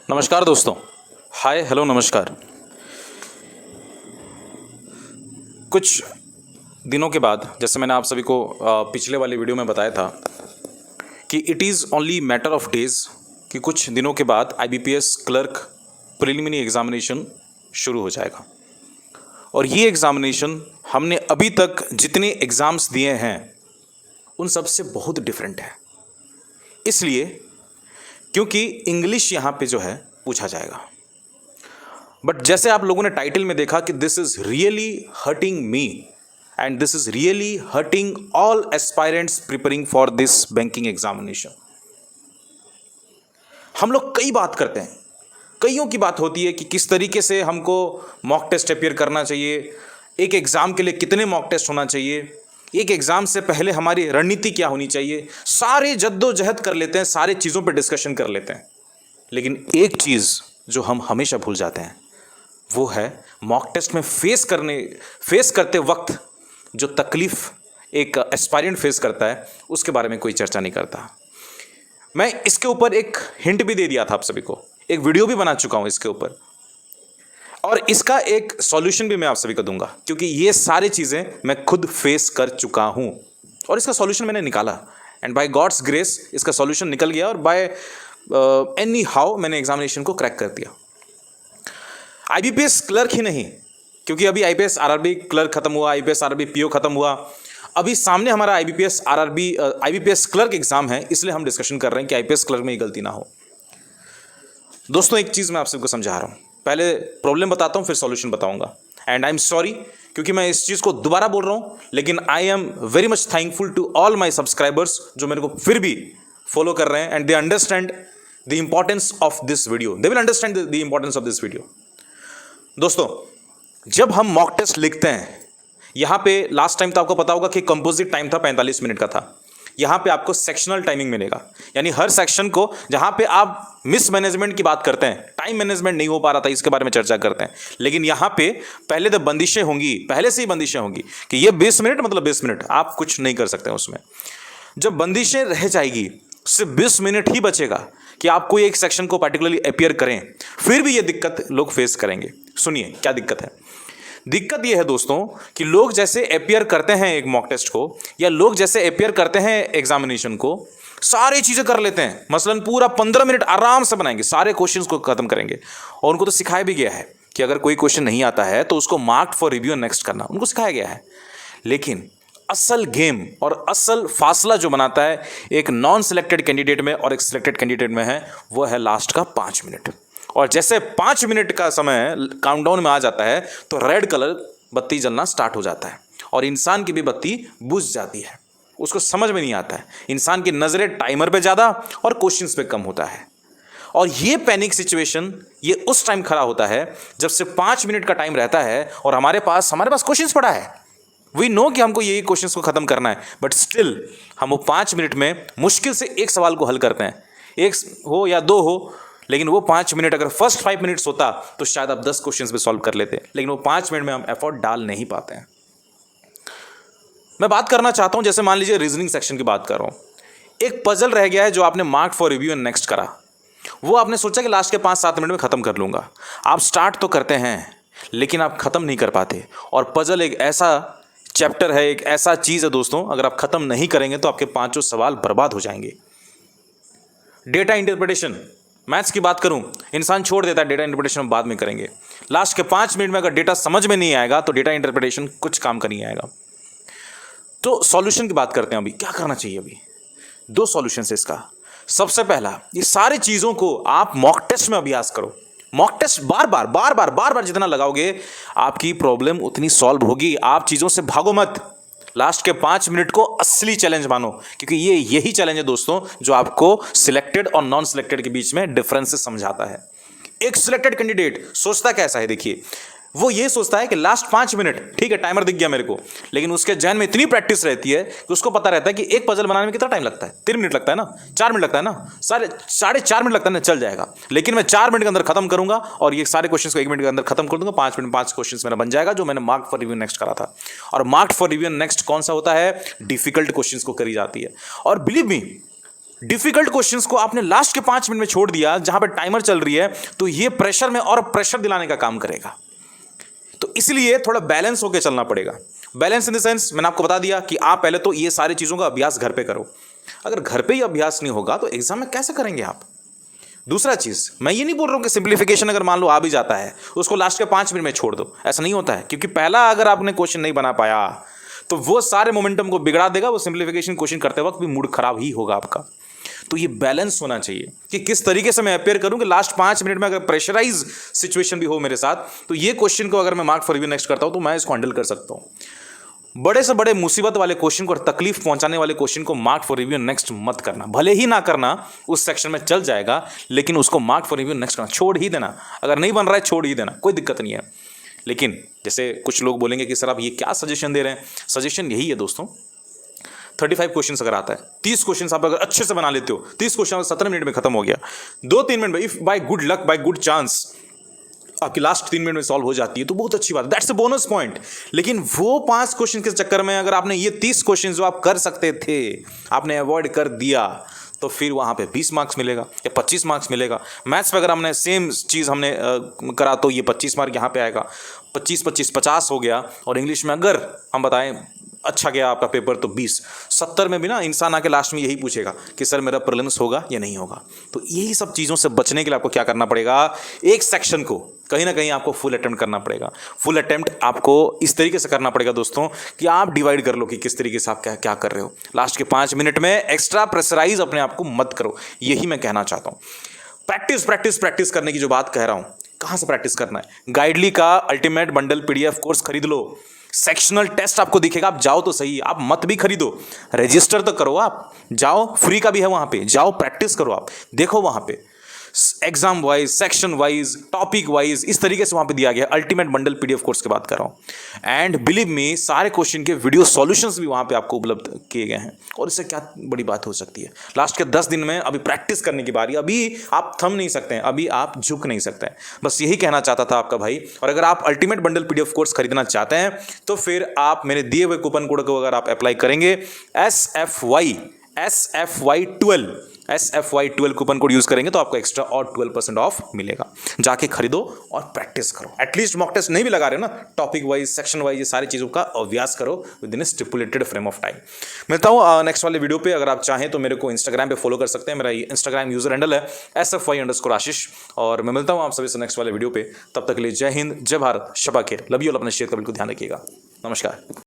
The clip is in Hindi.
नमस्कार दोस्तों। हाय हेलो नमस्कार। कुछ दिनों के बाद, जैसे मैंने आप सभी को पिछले वाली वीडियो में बताया था कि it is only matter of days कि कुछ दिनों के बाद आईबीपीएस क्लर्क प्रिलिमिनरी एग्जामिनेशन शुरू हो जाएगा। और ये एग्ज़ामिनेशन हमने अभी तक जितने एग्ज़ाम्स दिए हैं उन सब से बहुत डिफरेंट है, इसलिए क्योंकि इंग्लिश यहाँ पे जो है पूछा जाएगा। बट जैसे आप लोगों ने टाइटल में देखा कि this is really hurting me and this is really hurting all aspirants preparing for this banking examination. हम लोग कई बात करते हैं, कईयों की बात होती है कि किस तरीके से हमको मॉक टेस्ट अपियर करना चाहिए, एक एग्ज़ाम के लिए कितने मॉक टेस्ट होना चाहिए, एक एग्ज़ाम से पहले हमारी रणनीति क्या होनी चाहिए। सारे जद्दोजहद कर लेते हैं, सारे चीज़ों पर डिस्कशन कर लेते हैं, लेकिन एक चीज़ जो हम हमेशा भूल जाते हैं वो है मॉक टेस्ट में फेस करते वक्त जो तकलीफ़ एक एस्पायरेंट फेस करता है उसके बारे में कोई चर्चा नहीं करता। मैं इसके ऊपर एक हिंट भी दे दिया था आप सभी को, एक वीडियो भी बना चुका हूँ इसके ऊपर, और इसका एक सॉल्यूशन भी मैं आप सभी को दूंगा, क्योंकि ये सारी चीज़ें मैं खुद फेस कर चुका हूँ और इसका सॉल्यूशन मैंने निकाला एंड बाय गॉड्स ग्रेस इसका सॉल्यूशन निकल गया और बाय एनी हाउ मैंने एग्जामिनेशन को क्रैक कर दिया। आईबीपीएस क्लर्क ही नहीं, क्योंकि अभी आईपीएस आरआरबी क्लर्क खत्म हुआ, आईपीएस आरआरबी पीओ खत्म हुआ, अभी सामने हमारा आईबीपीएस क्लर्क एग्जाम है, इसलिए हम डिस्कशन कर रहे हैं कि आईपीएस क्लर्क में ये गलती ना हो। दोस्तों एक चीज़ मैं आप सबको समझा रहा हूँ, पहले प्रॉब्लम बताता हूँ फिर सॉल्यूशन बताऊँगा। एंड आई एम सॉरी क्योंकि मैं इस चीज़ को दोबारा बोल रहा हूँ, लेकिन I am very much thankful to all my subscribers जो मेरे को फिर भी फॉलो कर रहे हैं and they understand the importance of this video, they will understand the importance of this video. दोस्तों जब हम मॉक टेस्ट लिखते हैं, यहाँ पे लास्ट टाइम तो आपको पता होगा कि कंपोजिट टाइम था 45 मिनट का था, यहाँ पे आपको सेक्शनल टाइमिंग मिलेगा, यानी हर सेक्शन को जहाँ पे आप मिस मैनेजमेंट की बात करते हैं, टाइम मैनेजमेंट नहीं हो पा रहा था इसके बारे में चर्चा करते हैं, लेकिन यहाँ पे पहले तो बंदिशें होंगी, पहले से ही बंदिशें होंगी कि ये 20 मिनट मतलब 20 मिनट आप कुछ नहीं कर सकते उसमें। जब बंदिशें रह जाएगी सिर्फ 20 मिनट ही बचेगा कि आप कोई एक सेक्शन को पर्टिकुलरली अपियर करें, फिर भी ये दिक्कत लोग फेस करेंगे। सुनिए क्या दिक्कत है। दिक्कत ये है दोस्तों कि लोग जैसे अपियर करते हैं एक मॉक टेस्ट को, या लोग जैसे अपियर करते हैं एग्जामिनेशन को, सारी चीज़ें कर लेते हैं, मसलन पूरा 15 मिनट आराम से बनाएंगे, सारे क्वेश्चंस को खत्म करेंगे, और उनको तो सिखाया भी गया है कि अगर कोई क्वेश्चन नहीं आता है तो उसको मार्क फॉर रिव्यू नेक्स्ट करना, उनको सिखाया गया है। लेकिन असल गेम और असल फासला जो बनाता है एक नॉन सिलेक्टेड कैंडिडेट में और एक सिलेक्टेड कैंडिडेट में है, वो है लास्ट का 5 मिनट। और जैसे 5 मिनट का समय काउंटडाउन में आ जाता है तो रेड कलर बत्ती जलना स्टार्ट हो जाता है और इंसान की भी बत्ती बुझ जाती है, उसको समझ में नहीं आता है, इंसान की नज़रें टाइमर पे ज़्यादा और क्वेश्चंस पे कम होता है। और ये पैनिक सिचुएशन ये उस टाइम खड़ा होता है जब सिर्फ 5 मिनट का टाइम रहता है और हमारे पास क्वेश्चंस पड़ा है, वी नो कि हमको ये क्वेश्चंस को ख़त्म करना है, बट स्टिल हम वो 5 मिनट में मुश्किल से एक सवाल को हल करते हैं, एक हो या दो हो, लेकिन वो 5 मिनट अगर फर्स्ट 5 मिनट्स होता तो शायद आप 10 क्वेश्चंस भी सॉल्व कर लेते, लेकिन वो 5 मिनट में हम एफर्ट डाल नहीं पाते हैं। मैं बात करना चाहता हूँ, जैसे मान लीजिए रीजनिंग सेक्शन की बात कर रहा हूँ, एक पजल रह गया है जो आपने mark for review and next करा, वो आपने सोचा कि लास्ट के 5-7 मिनट में ख़त्म कर लूँगा। आप स्टार्ट तो करते हैं लेकिन आप ख़त्म नहीं कर पाते, और पजल एक ऐसा चैप्टर है, एक ऐसा चीज़ है दोस्तों, अगर आप ख़त्म नहीं करेंगे तो आपके 5 सवाल बर्बाद हो जाएंगे। डेटा इंटरप्रिटेशन, मैथ्स की बात करूं, इंसान छोड़ देता है, डेटा इंटरप्रिटेशन हम बाद में करेंगे। लास्ट के 5 मिनट में अगर डेटा समझ में नहीं आएगा तो डेटा इंटरप्रिटेशन कुछ काम का नहीं आएगा। तो सॉल्यूशन की बात करते हैं, अभी क्या करना चाहिए। अभी 2 सॉल्यूशन है इसका। सबसे पहला, ये सारी चीज़ों को आप मॉक टेस्ट में अभ्यास करो। मॉक टेस्ट बार बार जितना लगाओगे आपकी प्रॉब्लम उतनी सॉल्व होगी। आप चीज़ों से भागो मत, लास्ट के 5 मिनट को असली चैलेंज मानो, क्योंकि यही चैलेंज है दोस्तों जो आपको सिलेक्टेड और नॉन सिलेक्टेड के बीच में डिफरेंसेस समझाता है। एक सिलेक्टेड कैंडिडेट सोचता कैसा है, देखिए वो ये सोचता है कि लास्ट 5 मिनट, ठीक है टाइमर दिख गया मेरे को, लेकिन उसके जहन में इतनी प्रैक्टिस रहती है कि उसको पता रहता है कि एक पजल बनाने में कितना टाइम लगता है, 3 मिनट लगता है ना, 4 मिनट लगता है ना, 4.5 मिनट लगता है ना, चल जाएगा, लेकिन मैं 4 मिनट के अंदर खत्म करूंगा और ये सारे क्वेश्चन को 1 मिनट के अंदर खत्म कर दूंगा। 5 मिनट 5 क्वेश्चन मेरा बन जाएगा जो मैंने मार्क फॉर रिव्यू नेक्स्ट करा था। और मार्क फॉर रिव्यू नेक्स्ट कौन सा होता है, डिफिकल्ट क्वेश्चन को करी जाती है। और बिलीव मी, डिफिकल्ट क्वेश्चंस को आपने लास्ट के 5 मिनट में छोड़ दिया जहां पे टाइमर चल रही है, तो ये प्रेशर में और प्रेशर दिलाने का काम करेगा। तो इसलिए थोड़ा बैलेंस होकर चलना पड़ेगा। बैलेंस इन द सेंस, मैंने आपको बता दिया कि आप पहले तो ये सारी चीज़ों का अभ्यास घर पे करो। अगर घर पे ही अभ्यास नहीं होगा तो एग्जाम में कैसे करेंगे आप? दूसरा चीज़, मैं ये नहीं बोल रहा हूँ कि सिंप्लीफिकेशन अगर मान लो आ भी जाता है, उसको लास्ट के 5 मिनट में छोड़ दो। ऐसा नहीं होता है, क्योंकि पहला अगर आपने क्वेश्चन नहीं बना पाया तो वो सारे मोमेंटम को बिगड़ा देगा। वो सिंप्लीफिकेशन क्वेश्चन करते वक्त भी मूड खराब ही होगा आपका। तो ये बैलेंस होना चाहिए कि किस तरीके से मैं अपेयर करूं कि लास्ट 5 मिनट में अगर प्रेशराइज सिचुएशन भी हो मेरे साथ, तो ये क्वेश्चन को अगर मैं मार्क फॉर रिव्यू नेक्स्ट करता हूं तो मैं इसको हैंडल कर सकता हूं। बड़े से बड़े मुसीबत वाले क्वेश्चन को और तकलीफ पहुंचाने वाले क्वेश्चन को मार्क फॉर रिव्यू नेक्स्ट मत करना। भले ही ना करना, उस सेक्शन में चल जाएगा, लेकिन उसको मार्क फॉर रिव्यू नेक्स्ट करना, छोड़ ही देना। अगर नहीं बन रहा है छोड़ ही देना, कोई दिक्कत नहीं है। लेकिन जैसे कुछ लोग बोलेंगे कि सर आप ये क्या सजेशन दे रहे हैं, सजेशन यही है दोस्तों, 35 क्वेश्चन अगर आता है, 30 क्वेश्चन आप अगर अच्छे से बना लेते हो, 30 क्वेश्चन 17 मिनट में खत्म हो गया। 2-3 मिनट में, if by good luck, by good chance आपकी लास्ट 3 मिनट में सॉल्व हो जाती है तो बहुत अच्छी बात है, दैट्स अ बोनस पॉइंट। लेकिन वो 5 क्वेश्चन के चक्कर में अगर आपने ये 30 क्वेश्चन जो आप कर सकते थे आपने अवॉइड कर दिया, तो फिर वहाँ पे 20 मार्क्स मिलेगा या 25 मार्क्स मिलेगा। मैथ्स पे अगर हमने सेम चीज़ हमने करा तो ये 25 मार्क यहाँ पे आएगा, 25-25 50 हो गया। और इंग्लिश में अगर हम बताएं अच्छा गया आपका पेपर तो 20, 70 में भी ना इंसान आके लास्ट में यही पूछेगा कि सर मेरा प्रीलिम्स होगा या नहीं होगा। तो यही सब चीज़ों से बचने के लिए आपको क्या करना पड़ेगा, एक सेक्शन को कहीं ना कहीं आपको फुल अटेम्प्ट करना पड़ेगा। फुल अटेम्प्ट आपको इस तरीके से करना पड़ेगा दोस्तों कि आप डिवाइड कर लो कि किस तरीके से आप क्या क्या कर रहे हो। लास्ट के 5 मिनट में एक्स्ट्रा प्रेशराइज अपने आप को मत करो, यही मैं कहना चाहता हूँ। प्रैक्टिस प्रैक्टिस प्रैक्टिस करने की जो बात कह रहा हूँ, कहाँ से प्रैक्टिस करना है? गाइडली का अल्टीमेट बंडल PDF कोर्स खरीद लो। सेक्शनल टेस्ट आपको दिखेगा, आप जाओ तो सही, आप मत भी खरीदो, रजिस्टर तो करो, आप जाओ, फ्री का भी है वहां पे, जाओ प्रैक्टिस करो, आप देखो वहां पे exam wise, section wise, topic wise, इस तरीके से वहां पे दिया गया। अल्टीमेट बंडल PDF कोर्स की बात कर रहा हूं। एंड बिलीव मी, सारे क्वेश्चन के वीडियो सॉल्यूशंस भी वहां पे आपको उपलब्ध किए गए हैं। और इससे क्या बड़ी बात हो सकती है? लास्ट के 10 दिन में अभी प्रैक्टिस करने की बारी, अभी आप थम नहीं सकते हैं, अभी आप झुक नहीं सकते हैं। बस यही कहना चाहता था आपका भाई। और अगर आप अल्टीमेट बंडल PDF कोर्स खरीदना चाहते हैं तो फिर आप मेरे दिए हुए कूपन कोड को अगर आप अप्लाई करेंगे, SFY12 कूपन कोड यूज करेंगे तो आपको एक्स्ट्रा और 12% ऑफ मिलेगा। जाके खरीदो और प्रैक्टिस करो। एटलीस्ट मॉक टेस्ट नहीं भी लगा रहे हो ना, टॉपिक वाइज, सेक्शन वाइज, ये सारी चीजों का अभ्यास करो with in A stipulated frame of time. मिलता हूँ नेक्स्ट वाले वीडियो पे। अगर आप चाहें तो मेरे को इंस्टाग्राम पे फॉलो कर सकते हैं। मेरा इंस्टाग्राम यूजर हैंडल है SFY_आशीष। और मैं मिलता हूँ आप सभी से नेक्स्ट वाले वीडियो पे। तब तक के लिए जय हिंद, जय भारत, शबा खैर, लव यू ऑल। अपने शेयर का बिल्कुल ध्यान रखिएगा। नमस्कार।